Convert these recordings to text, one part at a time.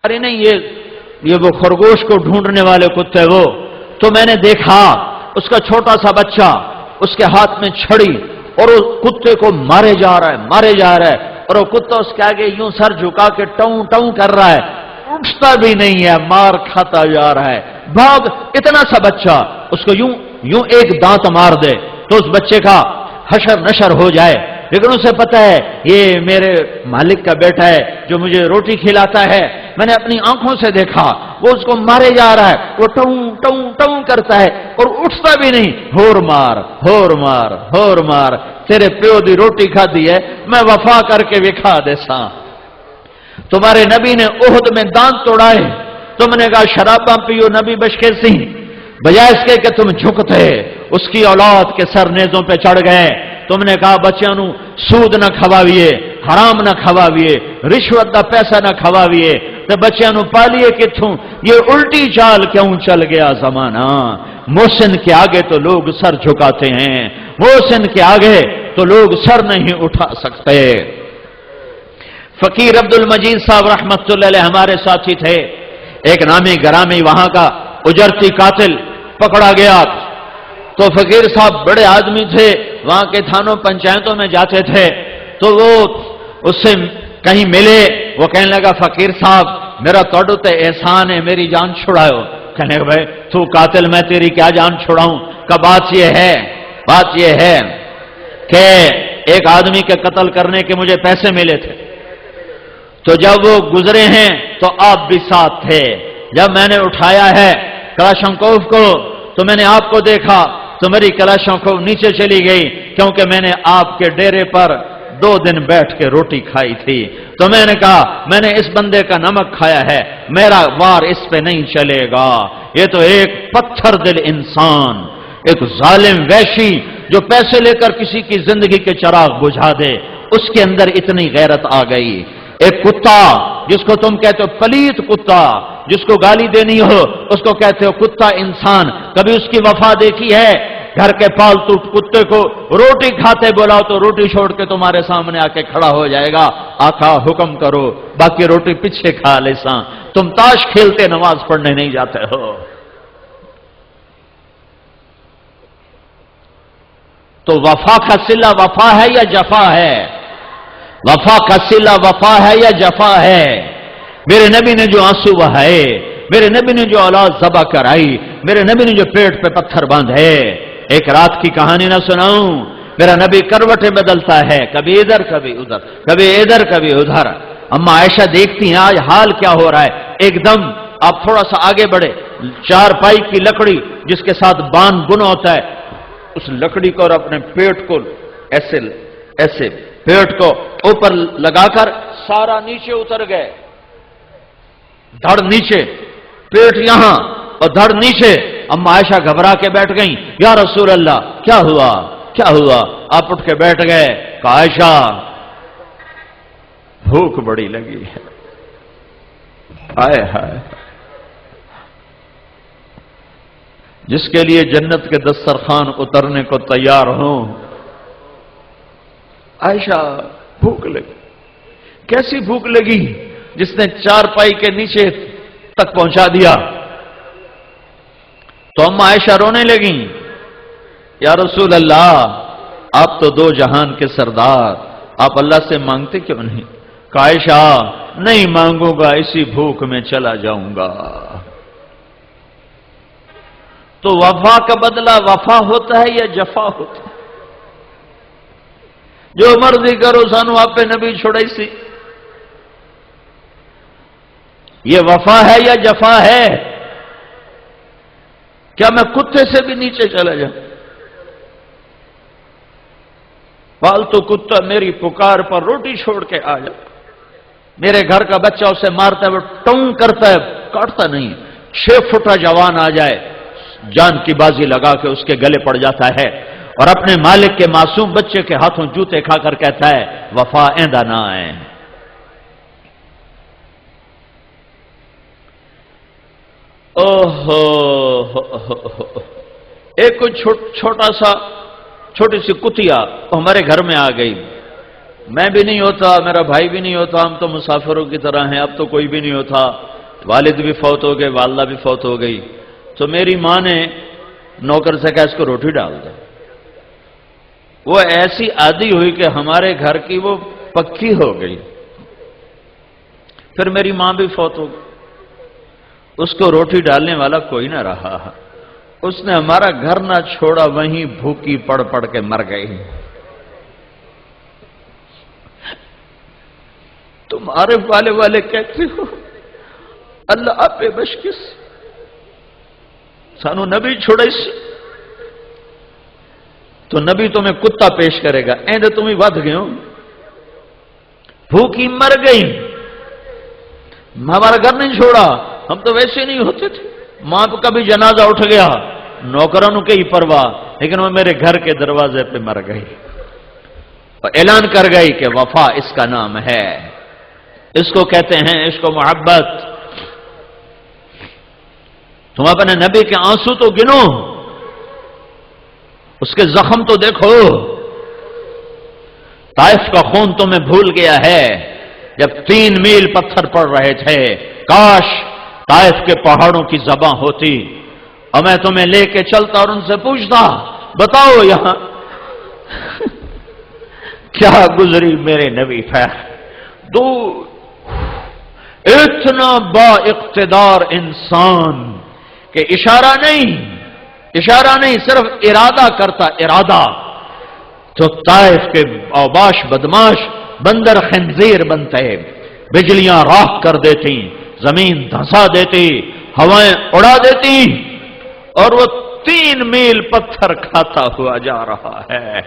ارے نہیں یہ وہ خرگوش کو ڈھونڈنے والے کتے وہ، تو میں نے دیکھا اس کا چھوٹا سا بچہ، اس کے ہاتھ میں چھڑی، اور وہ کتے کو مارے جا رہا ہے، اور وہ کتا اس کے آگے یوں سر جھکا کے ٹوں ٹوں کر رہا ہے، اٹھتا بھی نہیں ہے، مار کھاتا جا رہا ہے۔ بھاگ، اتنا سا بچہ اس کو یوں ایک دانت مار دے تو اس بچے کا حشر نشر ہو جائے، لیکن اسے پتا ہے یہ میرے مالک کا بیٹا ہے جو مجھے روٹی کھلاتا ہے، میں نے اپنی آنکھوں سے دیکھا، وہ اس کو مارے جا رہا ہے، وہ ٹوں ٹوں ٹوں کرتا ہے اور اٹھتا بھی نہیں، ہور مار، تیرے پیو دی روٹی کھادی ہے، میں وفا کر کے وکھا دے ساں۔ تمہارے نبی نے احد میں دانت توڑائے، تم نے کہا شراباں پیو نبی بشکیر سی، بجائے اس کے کہ تم جھکتے اس کی اولاد کے سر نیزوں پہ چڑھ گئے۔ تم نے کہا بچیاں نو سود نہ کھواویے، حرام نہ کھواویے، رشوت دا پیسہ نہ کھواویے، تے بچیاں نو پالیے کتھوں؟ یہ الٹی چال کیوں چل گیا زمانہ؟ محسن کے آگے تو لوگ سر جھکاتے ہیں، محسن کے آگے تو لوگ سر نہیں اٹھا سکتے۔ فقیر عبد المجید صاحب رحمت اللہ علیہ ہمارے ساتھی تھے، ایک نامی گرامی وہاں کا اجرتی قاتل پکڑا گیا، تو فقیر صاحب بڑے آدمی تھے، وہاں کے تھانوں پنچایتوں میں جاتے تھے، تو وہ اس سے کہیں ملے، وہ کہنے لگا فقیر صاحب میرا توڑو تے احسان ہے، میری جان چھڑاؤ۔ کہنے لگا بھائی تو قاتل، میں تیری کیا جان چھڑاؤں؟ کہ بات یہ ہے کہ ایک آدمی کے قتل کرنے کے مجھے پیسے ملے تھے، تو جب وہ گزرے ہیں تو آپ بھی ساتھ تھے، جب میں نے اٹھایا ہے کلاشنکوف کو تو میں نے آپ کو دیکھا تو میری کلاشنکوف نیچے چلی گئی، کیونکہ میں نے آپ کے ڈیرے پر 2 دن بیٹھ کے روٹی کھائی تھی، تو میں نے کہا میں نے اس بندے کا نمک کھایا ہے، میرا وار اس پہ نہیں چلے گا۔ یہ تو ایک پتھر دل انسان، ایک ظالم وحشی جو پیسے لے کر کسی کی زندگی کے چراغ بجھا دے، اس کے اندر اتنی غیرت آ گئی۔ ایک کتا جس کو تم کہتے ہو پلیت کتا، جس کو گالی دینی ہو اس کو کہتے ہو کتا انسان، کبھی اس کی وفا دیکھی ہے؟ گھر کے پالتو کتے کو روٹی کھاتے بلاؤ تو روٹی چھوڑ کے تمہارے سامنے آ کے کھڑا ہو جائے گا، آقا حکم کرو، باقی روٹی پیچھے کھا لے ساں۔ تم تاش کھیلتے نماز پڑھنے نہیں جاتے ہو۔ تو وفا کا صلہ وفا ہے یا جفا ہے؟ وفا کا صلہ وفا ہے یا جفا ہے؟ میرے نبی نے جو آنسو بہائے، میرے نبی نے جو اولاد ذبح کرائی، میرے نبی نے جو پیٹ پہ پتھر باندھے، ایک رات کی کہانی نہ سناؤں؟ میرا نبی کروٹیں بدلتا ہے، کبھی ادھر کبھی ادھر، کبھی ادھر کبھی ادھر۔ اما عائشہ دیکھتی ہیں آج حال کیا ہو رہا ہے، ایک دم آپ تھوڑا سا آگے بڑھے، 4 پائی کی لکڑی جس کے ساتھ بان بنا ہوتا ہے، اس لکڑی کو اور اپنے پیٹ کو ایسے پیٹ کو اوپر لگا کر سارا نیچے اتر گئے، دھڑ نیچے، پیٹ یہاں اور دھڑ نیچے۔ اما عائشہ گھبرا کے بیٹھ گئیں، یا رسول اللہ کیا ہوا؟ آپ اٹھ کے بیٹھ گئے، کہا عائشہ بھوک بڑی لگی ہے، ہائے ہائے، جس کے لیے جنت کے دسترخوان اترنے کو تیار ہوں۔ عائشہ بھوک لگی، کیسی بھوک لگی؟ جس نے 4 پائی کے نیچے تک پہنچا دیا۔ تو اما عائشہ رونے لگیں، یا رسول اللہ آپ تو 2 جہان کے سردار، آپ اللہ سے مانگتے کیوں نہیں؟ کہا عائشہ نہیں مانگوں گا، اسی بھوک میں چلا جاؤں گا۔ تو وفا کا بدلہ وفا ہوتا ہے یا جفا ہوتا ہے؟ جو مرضی کرو سانو آپ پہ نبی چھوڑائی سی، یہ وفا ہے یا جفا ہے؟ کیا میں کتے سے بھی نیچے چلا جاؤں؟ پالتو کتا میری پکار پر روٹی چھوڑ کے آ جا، میرے گھر کا بچہ اسے مارتا ہے، وہ ٹونگ کرتا ہے، کاٹتا نہیں، 6 فٹا جوان آ جائے جان کی بازی لگا کے اس کے گلے پڑ جاتا ہے، اور اپنے مالک کے معصوم بچے کے ہاتھوں جوتے کھا کر کہتا ہے وفا ایندہ نہ آئے۔ ایک کوئی چھوٹی سی کتیا ہمارے گھر میں آ گئی، میں بھی نہیں ہوتا، میرا بھائی بھی نہیں ہوتا، ہم تو مسافروں کی طرح ہیں، اب تو کوئی بھی نہیں ہوتا، والد بھی فوت ہو گئے، والدہ بھی فوت ہو گئی، تو میری ماں نے نوکر سے کہا اس کو روٹی ڈال دے۔ وہ ایسی عادی ہوئی کہ ہمارے گھر کی وہ پکی ہو گئی۔ پھر میری ماں بھی فوت ہو گئی، اس کو روٹی ڈالنے والا کوئی نہ رہا، اس نے ہمارا گھر نہ چھوڑا، وہیں بھوکی پڑ پڑ کے مر گئی۔ تمہارے والے کہتے ہو اللہ آپ پہ بشکس سانو نبی چھوڑے سی، تو نبی تمہیں کتا پیش کرے گا، ایندے تمہیں ود گئے ہو، بھوکی مر گئی، ہمارا گھر نہیں چھوڑا، ہم تو ویسے نہیں ہوتے تھے، ماں کا بھی جنازہ اٹھ گیا، نوکروں کی پرواہ، لیکن وہ میرے گھر کے دروازے پہ مر گئی اور اعلان کر گئی کہ وفا اس کا نام ہے، اس کو کہتے ہیں عشق و محبت۔ تم اپنے نبی کے آنسو تو گنو، اس کے زخم تو دیکھو، طائف کا خون تمہیں بھول گیا ہے، جب 3 میل پتھر پڑ رہے تھے، کاش طائف کے پہاڑوں کی زباں ہوتی اور میں تمہیں لے کے چلتا اور ان سے پوچھتا بتاؤ یہاں کیا گزری میرے نبی پر، اتنا با اقتدار انسان کہ اشارہ نہیں صرف ارادہ کرتا، ارادہ تو طائف کے اوباش بدماش بندر خنزیر بنتے، بجلیاں راکھ کر دیتی، زمین دھسا دیتی، ہوائیں اڑا دیتی، اور وہ 3 میل پتھر کھاتا ہوا جا رہا ہے۔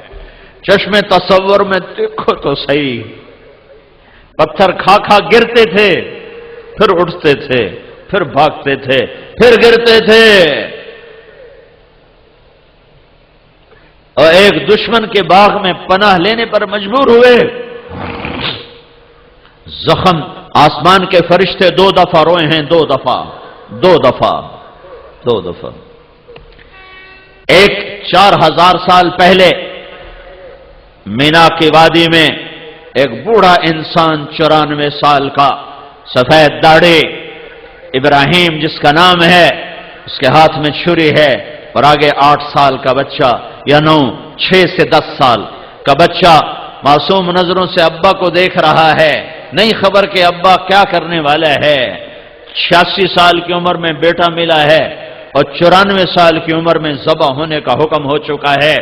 چشمے تصور میں دیکھو تو صحیح، پتھر کھا کھا گرتے تھے، پھر اٹھتے تھے، پھر بھاگتے تھے، پھر گرتے تھے، اور ایک دشمن کے باغ میں پناہ لینے پر مجبور ہوئے۔ زخم آسمان کے فرشتے 2 دفعہ روئے ہیں، 2 دفعہ 2 دفعہ 2 دفعہ۔ ایک 4000 سال پہلے مینا کی وادی میں ایک بوڑھا انسان 94 سال کا، سفید داڑھی، ابراہیم جس کا نام ہے، اس کے ہاتھ میں چھری ہے، اور آگے 8 سال کا بچہ یا 9 6 سے 10 سال کا بچہ معصوم نظروں سے ابا کو دیکھ رہا ہے، نہیں خبر کہ ابا کیا کرنے والا ہے۔ 86 سال کی عمر میں بیٹا ملا ہے اور 94 سال کی عمر میں ذبح ہونے کا حکم ہو چکا ہے،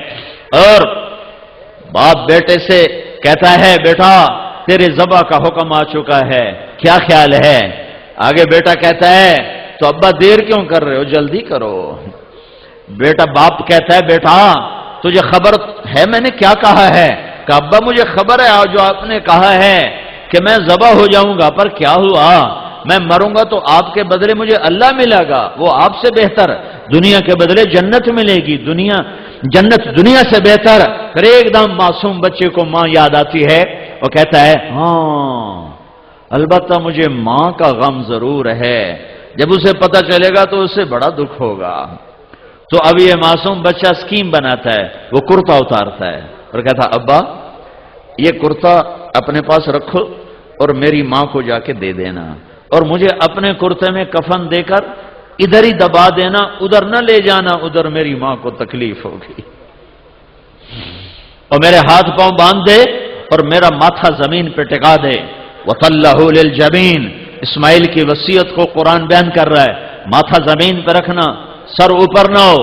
اور باپ بیٹے سے کہتا ہے بیٹا تیرے ذبح کا حکم آ چکا ہے، کیا خیال ہے؟ آگے بیٹا کہتا ہے تو ابا دیر کیوں کر رہے ہو، جلدی کرو۔ بیٹا باپ کہتا ہے بیٹا تجھے خبر ہے میں نے کیا کہا ہے؟ کہ ابا مجھے خبر ہے جو آپ نے کہا ہے کہ میں ذبح ہو جاؤں گا، پر کیا ہوا؟ میں مروں گا تو آپ کے بدلے مجھے اللہ ملے گا، وہ آپ سے بہتر، دنیا کے بدلے جنت ملے گی، جنت دنیا سے بہتر۔ پھر ایک دم معصوم بچے کو ماں یاد آتی ہے اور کہتا ہے ہاں البتہ مجھے ماں کا غم ضرور ہے، جب اسے پتہ چلے گا تو اسے بڑا دکھ ہوگا۔ تو اب یہ معصوم بچہ اسکیم بناتا ہے، وہ کرتا اتارتا ہے اور کہتا ابا یہ کرتا اپنے پاس رکھو اور میری ماں کو جا کے دے دینا، اور مجھے اپنے کرتے میں کفن دے کر ادھر ہی دبا دینا، ادھر نہ لے جانا، ادھر میری ماں کو تکلیف ہوگی، اور میرے ہاتھ پاؤں باندھ دے اور میرا ماتھا زمین پہ ٹکا دے۔ وَطَلَّهُ لِلْجَبِينِ اسماعیل کی وصیت کو قرآن بیان کر رہا ہے، ماتھا زمین پہ رکھنا، سر اوپر نہ ہو،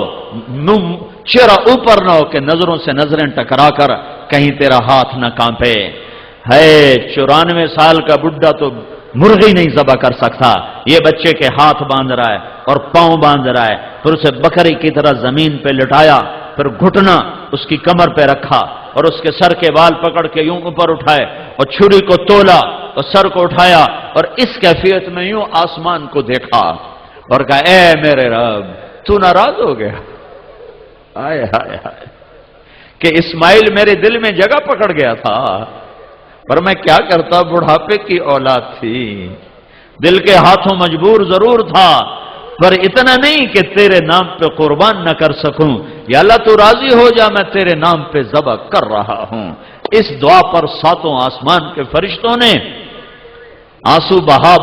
چہرہ اوپر نہ ہو کہ نظروں سے نظریں ٹکرا کر کہیں تیرا ہاتھ نہ کانپے۔ ہے 94 سال کا بڈھا تو مرغی نہیں ذبح کر سکتا، یہ بچے کے ہاتھ باندھ رہا ہے اور پاؤں باندھ رہا ہے، پھر اسے بکری کی طرح زمین پہ لٹایا، پھر گھٹنا اس کی کمر پہ رکھا اور اس کے سر کے بال پکڑ کے یوں اوپر اٹھائے اور چھری کو تولا اور سر کو اٹھایا اور اس کیفیت میں یوں آسمان کو دیکھا اور کہا اے میرے رب تو ناراض ہو گیا؟ آئے ہائے ہائے کہ اسماعیل میرے دل میں جگہ پکڑ گیا تھا، پر میں کیا کرتا، بڑھاپے کی اولاد تھی، دل کے ہاتھوں مجبور ضرور تھا، پر اتنا نہیں کہ تیرے نام پہ قربان نہ کر سکوں، یا اللہ تو راضی ہو جا میں تیرے نام پہ ذبح کر رہا ہوں۔ اس دعا پر 7 آسمان کے فرشتوں نے آنسو بہا